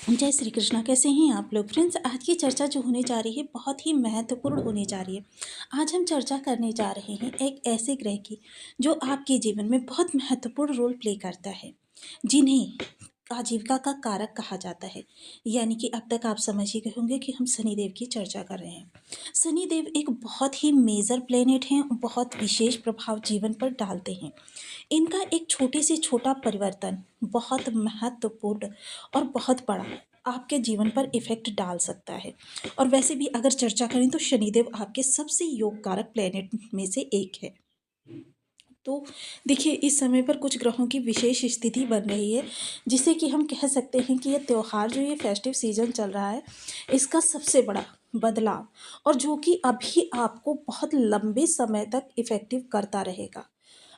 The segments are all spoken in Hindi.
जय श्री कृष्णा। कैसे हैं आप लोग फ्रेंड्स? आज की चर्चा जो होने जा रही है बहुत ही महत्वपूर्ण होने जा रही है। आज हम चर्चा करने जा रहे हैं एक ऐसे ग्रह की जो आपके जीवन में बहुत महत्वपूर्ण रोल प्ले करता है, जिन्हें आजीविका का कारक कहा जाता है। यानी कि अब तक आप समझ ही गए होंगे कि हम शनिदेव की चर्चा कर रहे हैं। शनिदेव एक बहुत ही मेजर प्लेनेट हैं, बहुत विशेष प्रभाव जीवन पर डालते हैं। इनका एक छोटे से छोटा परिवर्तन बहुत महत्वपूर्ण और बहुत बड़ा आपके जीवन पर इफेक्ट डाल सकता है। और वैसे भी अगर चर्चा करें तो शनिदेव आपके सबसे योग कारक प्लेनेट में से एक है। तो देखिए, इस समय पर कुछ ग्रहों की विशेष स्थिति बन रही है, जिसे कि हम कह सकते हैं कि ये त्यौहार जो ये फेस्टिव सीजन चल रहा है, इसका सबसे बड़ा बदलाव, और जो कि अभी आपको बहुत लंबे समय तक इफेक्टिव करता रहेगा।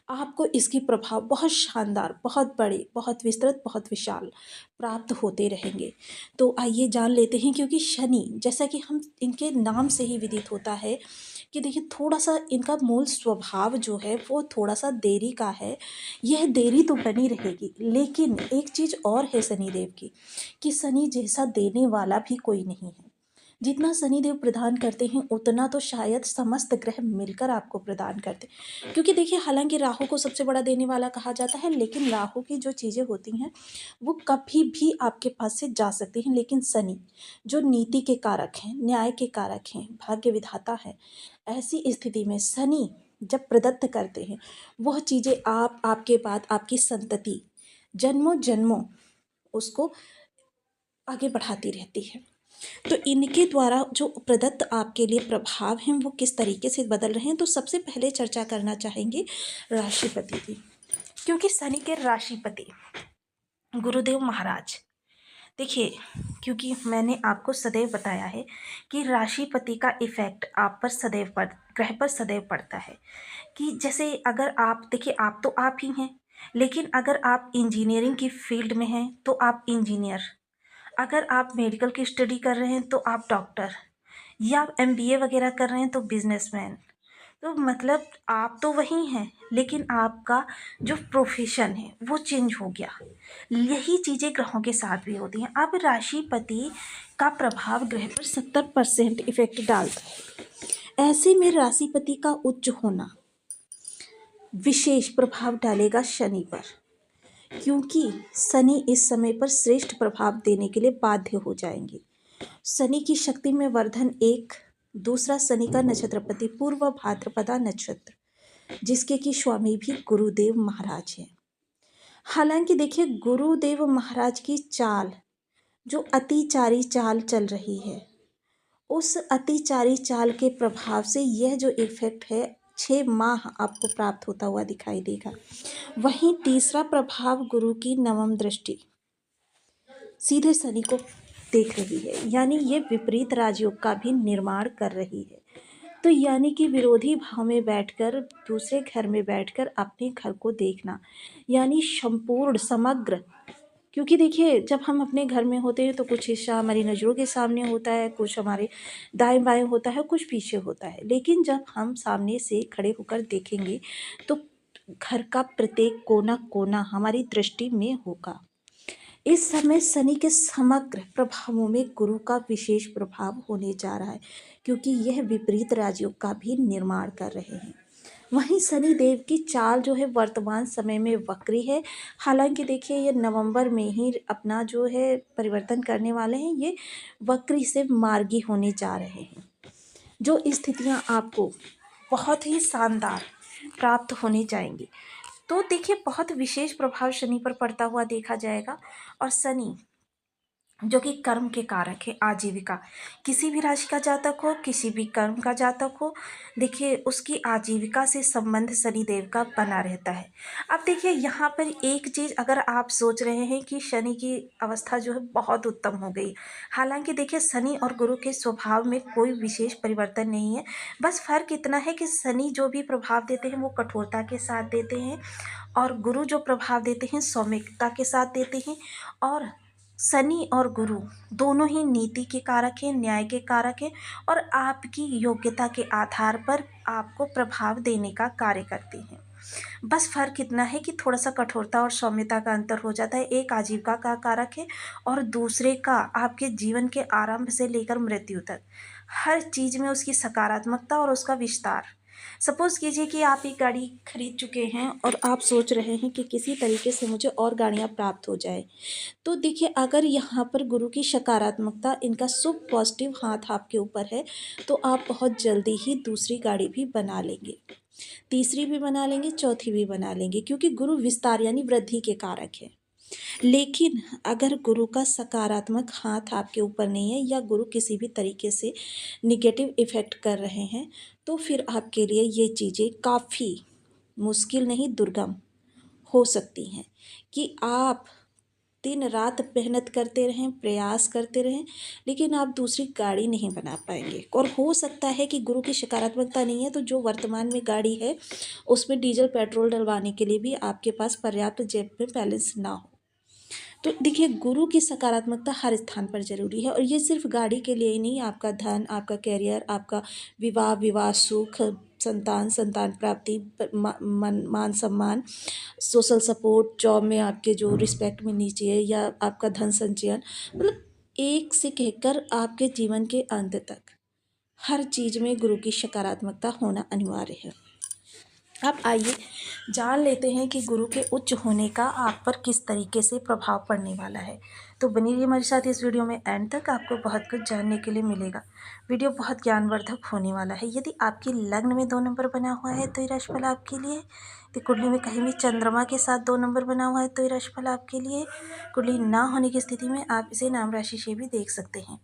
आपको इसकी प्रभाव बहुत शानदार, बहुत बड़े, बहुत विस्तृत, बहुत विशाल प्राप्त होते रहेंगे। तो आइए जान लेते हैं, क्योंकि शनि, जैसा कि हम इनके नाम से ही विदित होता है कि देखिए, थोड़ा-सा इनका मूल स्वभाव जो है वो थोड़ा-सा देरी का है। यह देरी तो बनी रहेगी, लेकिन एक चीज़ और है शनिदेव की, कि शनि जैसा देने वाला भी कोई नहीं है। जितना शनिदेव प्रदान करते हैं उतना तो शायद समस्त ग्रह मिलकर आपको प्रदान करते हैं। क्योंकि देखिए, हालांकि राहु को सबसे बड़ा देने वाला कहा जाता है, लेकिन राहु की जो चीज़ें होती हैं वो कभी भी आपके पास से जा सकती हैं, लेकिन शनि जो नीति के कारक हैं, न्याय के कारक हैं, भाग्य विधाता है, ऐसी स्थिति में शनि जब प्रदत्त करते हैं वह चीज़ें आप, आपके बाद आपकी संतति जन्मों जन्मों उसको आगे बढ़ाती रहती है। तो इनके द्वारा जो प्रदत्त आपके लिए प्रभाव हैं वो किस तरीके से बदल रहे हैं, तो सबसे पहले चर्चा करना चाहेंगे राशिपति की। क्योंकि शनि के राशिपति गुरुदेव महाराज, देखिए, क्योंकि मैंने आपको सदैव बताया है कि राशिपति का इफेक्ट आप पर सदैव ग्रह पर सदैव पड़ता है। कि जैसे अगर आप देखिए, आप तो आप ही हैं, लेकिन अगर आप इंजीनियरिंग की फील्ड में हैं तो आप इंजीनियर, अगर आप मेडिकल की स्टडी कर रहे हैं तो आप डॉक्टर, या आप एमबीए वगैरह कर रहे हैं तो बिजनेसमैन। तो मतलब आप तो वही हैं, लेकिन आपका जो प्रोफेशन है वो चेंज हो गया। यही चीज़ें ग्रहों के साथ भी होती हैं। अब राशिपति का प्रभाव ग्रह पर 70% इफेक्ट डालता है। ऐसे में राशिपति का उच्च होना विशेष प्रभाव डालेगा शनि पर, क्योंकि शनि इस समय पर श्रेष्ठ प्रभाव देने के लिए बाध्य हो जाएंगे। शनि की शक्ति में वर्धन एक, दूसरा शनि का नक्षत्रपति पूर्व भाद्रपदा नक्षत्र, जिसके कि स्वामी भी गुरुदेव महाराज हैं। हालांकि देखिए, गुरुदेव महाराज की चाल जो अतिचारी चाल चल रही है, उस अतिचारी चाल के प्रभाव से यह जो इफेक्ट है 6 माह आपको प्राप्त होता हुआ दिखाई देगा। वहीं तीसरा प्रभाव गुरु की नवम दृष्टि सीधे शनि को देख रही है, यानी ये विपरीत राजयोग का भी निर्माण कर रही है। तो यानी कि विरोधी भाव में बैठकर, दूसरे घर में बैठकर अपने घर को देखना, यानी संपूर्ण समग्र। क्योंकि देखिए, जब हम अपने घर में होते हैं तो कुछ हिस्सा हमारी नज़रों के सामने होता है, कुछ हमारे दाएं बाएं होता है, कुछ पीछे होता है, लेकिन जब हम सामने से खड़े होकर देखेंगे तो घर का प्रत्येक कोना कोना हमारी दृष्टि में होगा। इस समय शनि के समग्र प्रभावों में गुरु का विशेष प्रभाव होने जा रहा है, क्योंकि यह विपरीत राजयोग का भी निर्माण कर रहे हैं। वहीं शनि देव की चाल जो है वर्तमान समय में वक्री है। हालांकि देखिए, ये नवंबर में ही अपना जो है परिवर्तन करने वाले हैं। ये वक्री से मार्गी होने जा रहे हैं, जो स्थितियां आपको बहुत ही शानदार प्राप्त होने जाएंगी। तो देखिए, बहुत विशेष प्रभाव शनि पर पड़ता हुआ देखा जाएगा। और शनि जो कि कर्म के कारक है, आजीविका, किसी भी राशि का जातक हो, किसी भी कर्म का जातक हो, देखिए उसकी आजीविका से संबंध शनिदेव का बना रहता है। अब देखिए, यहाँ पर एक चीज़ अगर आप सोच रहे हैं कि शनि की अवस्था जो है बहुत उत्तम हो गई, हालांकि देखिए, शनि और गुरु के स्वभाव में कोई विशेष परिवर्तन नहीं है। बस फर्क इतना है कि शनि जो भी प्रभाव देते हैं वो कठोरता के साथ देते हैं, और गुरु जो प्रभाव देते हैं सौम्यता के साथ देते हैं। और शनि और गुरु दोनों ही नीति के कारक हैं, न्याय के कारक हैं, और आपकी योग्यता के आधार पर आपको प्रभाव देने का कार्य करते हैं। बस फ़र्क इतना है कि थोड़ा-सा कठोरता और सौम्यता का अंतर हो जाता है। एक आजीविका का कारक है और दूसरे का आपके जीवन के आरंभ से लेकर मृत्यु तक। हर चीज़ में उसकी सकारात्मकता और उसका विस्तार। सपोज़ कीजिए कि आप एक गाड़ी खरीद चुके हैं और आप सोच रहे हैं कि किसी तरीके से मुझे और गाड़ियाँ प्राप्त हो जाएँ। तो देखिए, अगर यहाँ पर गुरु की सकारात्मकता, इनका शुभ पॉजिटिव हाथ आपके ऊपर है, तो आप बहुत जल्दी ही दूसरी गाड़ी भी बना लेंगे, तीसरी भी बना लेंगे, चौथी भी बना लेंगे, क्योंकि गुरु विस्तार यानी वृद्धि के कारक है। लेकिन अगर गुरु का सकारात्मक हाथ आपके ऊपर नहीं है या गुरु किसी भी तरीके से निगेटिव इफ़ेक्ट कर रहे हैं, तो फिर आपके लिए ये चीज़ें काफ़ी मुश्किल नहीं, दुर्गम हो सकती हैं कि आप दिन रात मेहनत करते रहें, प्रयास करते रहें, लेकिन आप दूसरी गाड़ी नहीं बना पाएँगे। और हो सकता है कि गुरु की सकारात्मकता नहीं है, तो जो वर्तमान में गाड़ी है, उसमें डीज़ल, पेट्रोल डलवाने के लिए भी आपके पास पर्याप्त जेब में बैलेंस ना हो। तो देखिए, गुरु की सकारात्मकता हर स्थान पर ज़रूरी है, और ये सिर्फ़ गाड़ी के लिए ही नहीं, आपका धन, आपका करियर, आपका विवाह, विवाह सुख, संतान, संतान प्राप्ति, मान सम्मान, सोशल सपोर्ट, जॉब में आपके जो रिस्पेक्ट मिलनी चाहिए, या आपका धन संचयन, मतलब एक से कहकर आपके जीवन के अंत तक हर चीज़ में गुरु की सकारात्मकता होना अनिवार्य है। अब आइए जान लेते हैं कि गुरु के उच्च होने का आप पर किस तरीके से प्रभाव पड़ने वाला है। तो बनी रहिए हमारे साथ इस वीडियो में एंड तक, आपको बहुत कुछ जानने के लिए मिलेगा। वीडियो बहुत ज्ञानवर्धक होने वाला है। यदि आपकी लग्न में 2 नंबर बना हुआ है तो ये राशिफल आपके लिए। यदि कुंडली में कहीं भी चंद्रमा के साथ 2 नंबर बना हुआ है तो ये राशिफल आपके लिए। कुंडली ना होने की स्थिति में आप इसे नाम राशि से भी देख सकते हैं।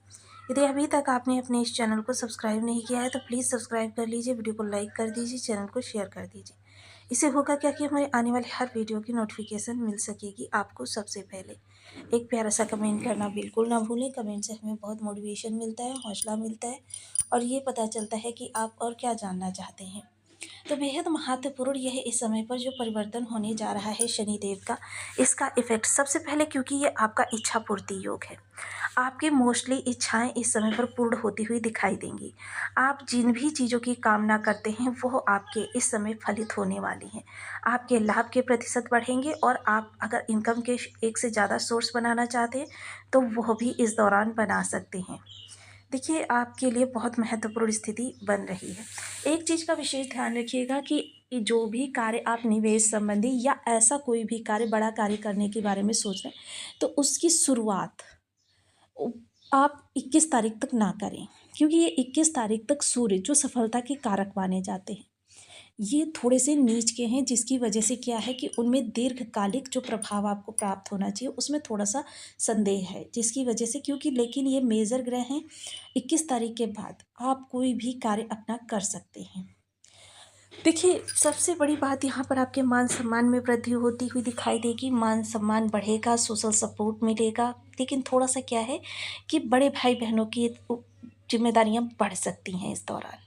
यदि अभी तक आपने अपने इस चैनल को सब्सक्राइब नहीं किया है तो प्लीज़ सब्सक्राइब कर लीजिए, वीडियो को लाइक कर दीजिए, चैनल को शेयर कर दीजिए। इससे होगा क्या कि हमारे आने वाले हर वीडियो की नोटिफिकेशन मिल सकेगी आपको सबसे पहले। एक प्यारा सा कमेंट करना बिल्कुल ना भूलें। कमेंट से हमें बहुत मोटिवेशन मिलता है, हौसला मिलता है, और ये पता चलता है कि आप और क्या जानना चाहते हैं। तो बेहद महत्वपूर्ण यह इस समय पर जो परिवर्तन होने जा रहा है शनिदेव का, इसका इफेक्ट सबसे पहले, क्योंकि ये आपका इच्छा पूर्ति योग है, आपकी मोस्टली इच्छाएं इस समय पर पूर्ण होती हुई दिखाई देंगी। आप जिन भी चीज़ों की कामना करते हैं वो आपके इस समय फलित होने वाली हैं। आपके लाभ के प्रतिशत बढ़ेंगे, और आप अगर इनकम के एक से ज़्यादा सोर्स बनाना चाहते हैं तो वह भी इस दौरान बना सकते हैं। देखिए, आपके लिए बहुत महत्वपूर्ण स्थिति बन रही है। एक चीज़ का विशेष ध्यान रखिएगा कि जो भी कार्य आप निवेश संबंधी या ऐसा कोई भी कार्य, बड़ा कार्य करने के बारे में सोच रहे हैं, तो उसकी शुरुआत उ आप 21 तारीख तक ना करें, क्योंकि ये 21 तारीख तक सूर्य जो सफलता के कारक माने जाते हैं, ये थोड़े से नीच के हैं, जिसकी वजह से क्या है कि उनमें दीर्घकालिक जो प्रभाव आपको प्राप्त होना चाहिए उसमें थोड़ा-सा संदेह है, जिसकी वजह से, क्योंकि लेकिन ये मेजर ग्रह हैं, 21 तारीख के बाद आप कोई भी कार्य अपना कर सकते हैं। देखिए, सबसे बड़ी बात यहाँ पर आपके मान-सम्मान में वृद्धि होती हुई दिखाई देगी, मान-सम्मान बढ़ेगा, सोशल सपोर्ट मिलेगा, लेकिन थोड़ा-सा क्या है कि बड़े भाई-बहनों की ज़िम्मेदारियाँ बढ़ सकती हैं इस दौरान।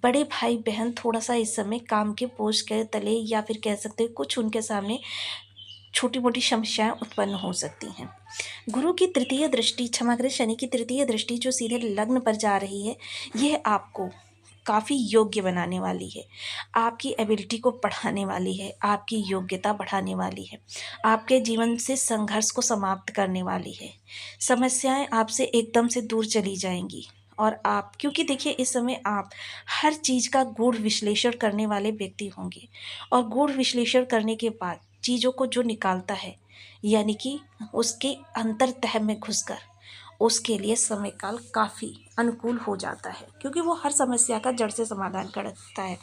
बड़े भाई-बहन थोड़ा-सा इस समय काम के बोझ के तले, या फिर कह सकते हैं कुछ उनके सामने छोटी-मोटी समस्याएँ उत्पन्न हो सकती हैं। गुरु की तृतीय दृष्टि, क्षमा करें, शनि की तृतीय दृष्टि जो सीधे लग्न पर जा रही है, यह आपको काफ़ी योग्य बनाने वाली है, आपकी एबिलिटी को बढ़ाने वाली है, आपकी योग्यता बढ़ाने वाली है, आपके जीवन से संघर्ष को समाप्त करने वाली है। समस्याएँ आपसे एकदम से दूर चली जाएँगी, और आप, क्योंकि देखिए इस समय आप हर चीज़ का गूढ़ विश्लेषण करने वाले व्यक्ति होंगे, और गूढ़ विश्लेषण करने के बाद चीज़ों को जो निकालता है, यानी कि उसके अंतर्तह में घुसकर, उसके लिए समय काल काफ़ी अनुकूल हो जाता है, क्योंकि वो हर समस्या का जड़ से समाधान करता है।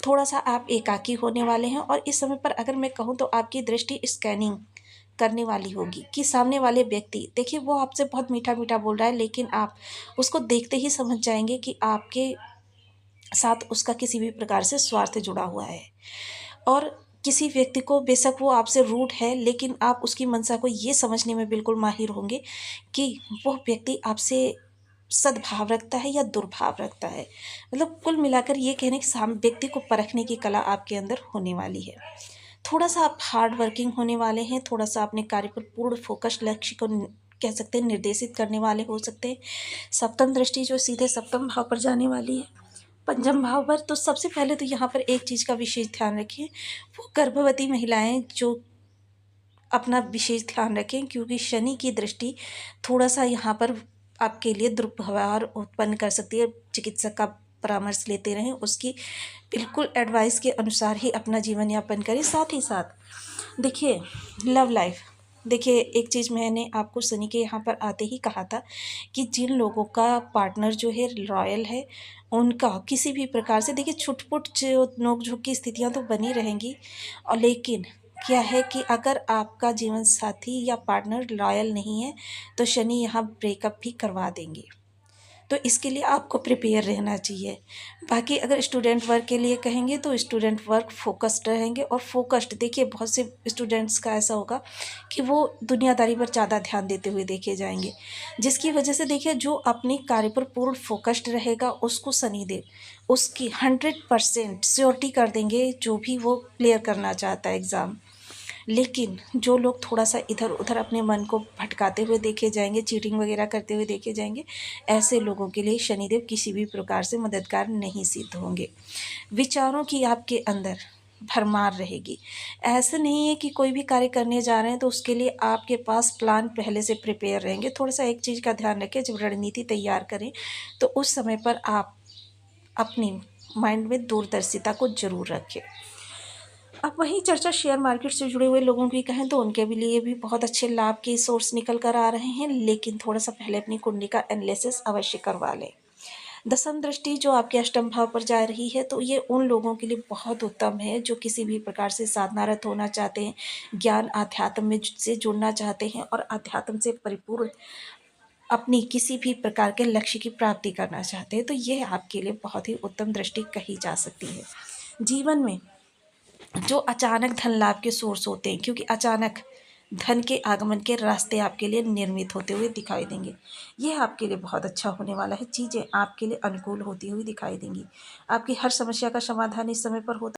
थोड़ा-सा आप एकाकी होने वाले हैं, और इस समय पर अगर मैं कहूँ तो आपकी दृष्टि स्कैनिंग करने वाली होगी कि सामने वाले व्यक्ति, देखिए वो आपसे बहुत मीठा-मीठा बोल रहा है, लेकिन आप उसको देखते ही समझ जाएँगे कि आपके साथ उसका किसी भी प्रकार से स्वार्थ जुड़ा हुआ है। और किसी व्यक्ति को, बेशक वो आपसे रूड है, लेकिन आप उसकी मंशा को ये समझने में बिल्कुल माहिर होंगे कि वह व्यक्ति आपसे सद्भाव रखता है या दुर्भाव रखता है। मतलब कुल मिलाकर ये कहने कि व्यक्ति को परखने की कला आपके अंदर होने वाली है। थोड़ा-सा आप हार्ड वर्किंग होने वाले हैं, थोड़ा-सा अपने कार्य पर पूर्ण फ़ोकस, लक्ष्य को कह सकते हैं निर्देशित करने वाले हो सकते हैं। सप्तम दृष्टि जो सीधे सप्तम भाव पर जाने वाली है, पंचम भाव पर तो सबसे पहले तो यहाँ पर एक चीज़ का विशेष ध्यान रखें, वो गर्भवती महिलाएँ जो अपना विशेष ध्यान रखें, क्योंकि शनि की दृष्टि थोड़ा-सा यहाँ पर आपके लिए दुर्व्यवहार उत्पन्न कर सकती है। चिकित्सक का परामर्श लेते रहें, उसकी बिल्कुल एडवाइस के अनुसार ही अपना जीवन यापन करें। साथ ही साथ देखिए, लव लाइफ़, देखिए एक चीज़ मैंने आपको शनि के यहाँ पर आते ही कहा था कि जिन लोगों का पार्टनर जो है रॉयल है, उनका किसी भी प्रकार से देखिए छुट-पुट जो नोक-झोंक की स्थितियाँ तो बनी रहेंगी, और लेकिन क्या है कि अगर आपका जीवन साथी या पार्टनर लॉयल नहीं है, तो शनि यहाँ ब्रेकअप भी करवा देंगे। तो इसके लिए आपको प्रिपेयर रहना चाहिए। बाकी अगर स्टूडेंट वर्क के लिए कहेंगे तो स्टूडेंट वर्क फ़ोकस्ड रहेंगे, और फ़ोकस्ड देखिए बहुत से स्टूडेंट्स का ऐसा होगा कि वो दुनियादारी पर ज़्यादा ध्यान देते हुए देखे जाएँगे, जिसकी वजह से देखिए जो अपने कार्य पर पूर्ण फ़ोकस्ड रहेगा उसको शनिदेव उसकी 100% श्योरिटी कर देंगे जो भी वो क्लियर करना चाहता है एग्ज़ाम। लेकिन जो लोग थोड़ा-सा इधर-उधर अपने मन को भटकाते हुए देखे जाएँगे, चीटिंग वगैरह करते हुए देखे जाएँगे, ऐसे लोगों के लिए शनिदेव किसी भी प्रकार से मददगार नहीं सिद्ध होंगे। विचारों की आपके अंदर भरमार रहेगी। ऐसा नहीं है कि कोई भी कार्य करने जा रहे हैं तो उसके लिए आपके पास प्लान पहले से प्रिपेयर रहेंगे। थोड़ा-सा एक चीज़ का ध्यान रखें, जब रणनीति तैयार करें, तो उस समय पर आप अपनी माइंड में दूरदर्शिता को ज़रूर रखें। अब वही चर्चा शेयर मार्केट से जुड़े हुए लोगों की कहें तो उनके भी लिए भी बहुत अच्छे लाभ के सोर्स निकल कर आ रहे हैं, लेकिन थोड़ा-सा पहले अपनी कुंडली का एनालिसिस अवश्य करवा लें। दसम दृष्टि जो आपके अष्टम भाव पर जा रही है, तो ये उन लोगों के लिए बहुत उत्तम है जो किसी भी प्रकार से साधनारत होना चाहते हैं, ज्ञान अध्यात्म में से जुड़ना चाहते हैं और अध्यात्म से परिपूर्ण अपनी किसी भी प्रकार के लक्ष्य की प्राप्ति करना चाहते हैं, तो ये आपके लिए बहुत ही उत्तम दृष्टि कही जा सकती है। जीवन में जो अचानक धन लाभ के सोर्स होते हैं, क्योंकि अचानक धन के आगमन के रास्ते आपके लिए निर्मित होते हुए दिखाई देंगे। ये आपके लिए बहुत अच्छा होने वाला है, चीज़ें आपके लिए अनुकूल होती हुई दिखाई देंगी। आपकी हर समस्या का समाधान इस समय पर होता